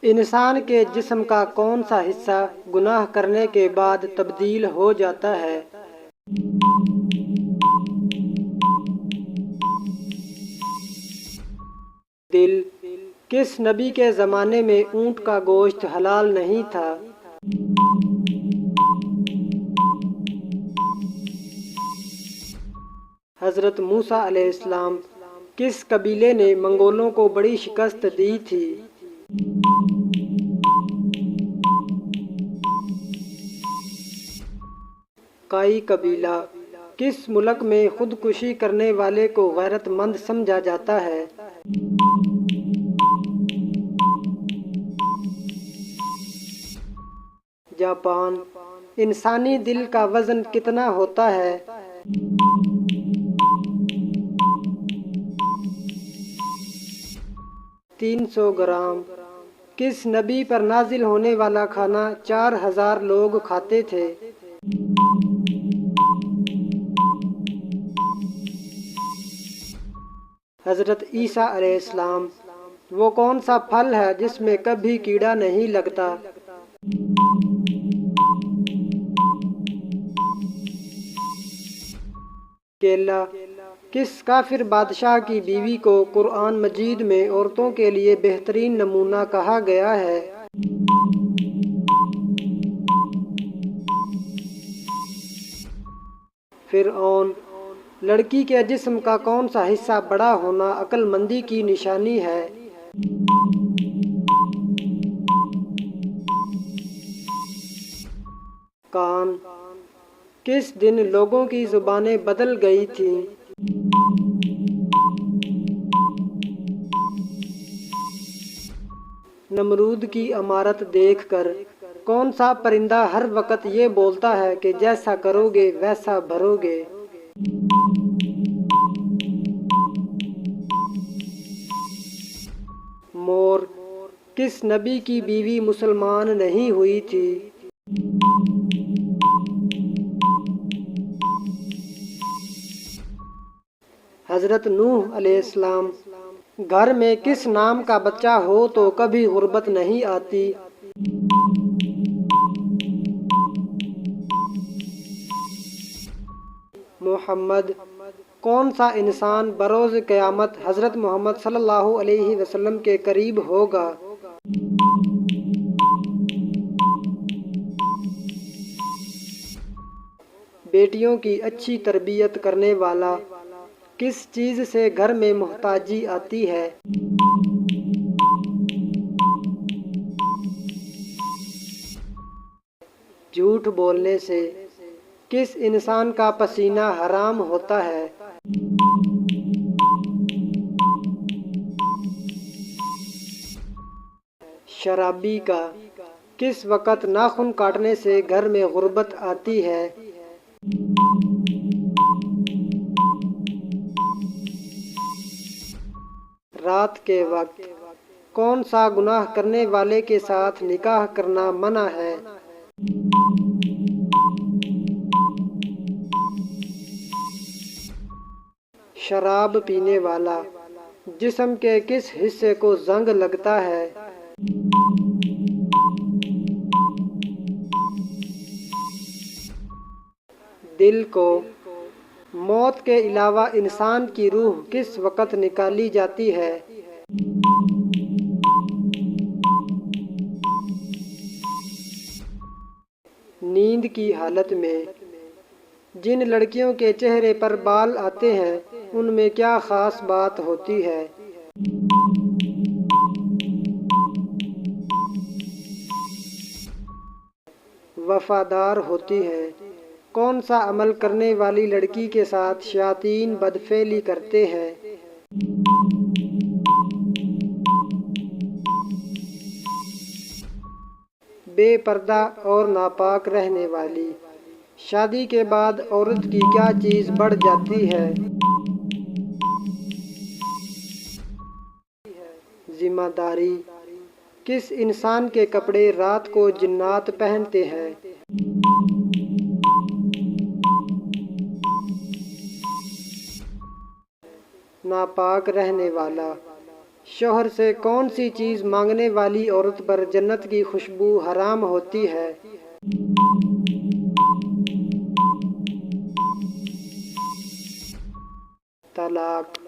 انسان کے جسم کا کون سا حصہ گناہ کرنے کے بعد تبدیل ہو جاتا ہے؟ دل۔ کس نبی کے زمانے میں اونٹ کا گوشت حلال نہیں تھا؟ حضرت موسیٰ علیہ السلام۔ کس قبیلے نے منگولوں کو بڑی شکست دی تھی؟ کائی قبیلہ۔ کس ملک میں خودکشی کرنے والے کو غیرت مند سمجھا جاتا ہے؟ جاپان۔ انسانی دل کا وزن کتنا ہوتا ہے؟ 300 گرام۔ کس نبی پر نازل ہونے والا کھانا 4000 لوگ کھاتے تھے؟ حضرت عیسیٰ علیہ السلام۔ وہ کون سا پھل ہے جس میں کبھی کیڑا نہیں لگتا؟ کیلا۔ کس کافر بادشاہ کی بیوی کو قرآن مجید میں عورتوں کے لیے بہترین نمونہ کہا گیا ہے؟ فرعون۔ لڑکی کے جسم کا کون سا حصہ بڑا ہونا عقل مندی کی نشانی ہے؟ کان۔ کس دن لوگوں کی زبانیں بدل گئی تھیں؟ نمرود کی عمارت دیکھ کر کون سا پرندہ ہر وقت یہ بولتا ہے کہ جیسا کرو گے ویسا بھرو گے؟ مور۔ کس نبی کی بیوی مسلمان نہیں ہوئی تھی؟ حضرت نوح علیہ السلام۔ گھر میں کس نام کا بچہ ہو تو کبھی غربت نہیں آتی؟ محمد۔ کون سا انسان بروز قیامت حضرت محمد صلی اللہ علیہ وسلم کے قریب ہوگا؟ بیٹیوں کی اچھی تربیت کرنے والا۔ کس چیز سے گھر میں محتاجی آتی ہے؟ جھوٹ بولنے سے۔ کس انسان کا پسینہ حرام ہوتا ہے؟ شرابی کا۔ کس وقت ناخن کاٹنے سے گھر میں غربت آتی ہے؟ رات کے وقت۔ کون سا گناہ کرنے والے کے ساتھ نکاح کرنا منع ہے؟ شراب پینے والا۔ جسم کے کس حصے کو زنگ لگتا ہے؟ دل کو۔ موت کے علاوہ انسان کی روح کس وقت نکالی جاتی ہے؟ نیند کی حالت میں۔ جن لڑکیوں کے چہرے پر بال آتے ہیں ان میں کیا خاص بات ہوتی ہے؟ وفادار ہوتی ہیں۔ کون سا عمل کرنے والی لڑکی کے ساتھ شیاطین بدفعلی کرتے ہیں؟ بے پردہ اور ناپاک رہنے والی۔ شادی کے بعد عورت کی کیا چیز بڑھ جاتی ہے؟ ذمہ داری۔ کس انسان کے کپڑے رات کو جنات پہنتے ہیں؟ ناپاک رہنے والا۔ شوہر سے کون سی چیز مانگنے والی عورت پر جنت کی خوشبو حرام ہوتی ہے؟ طلاق۔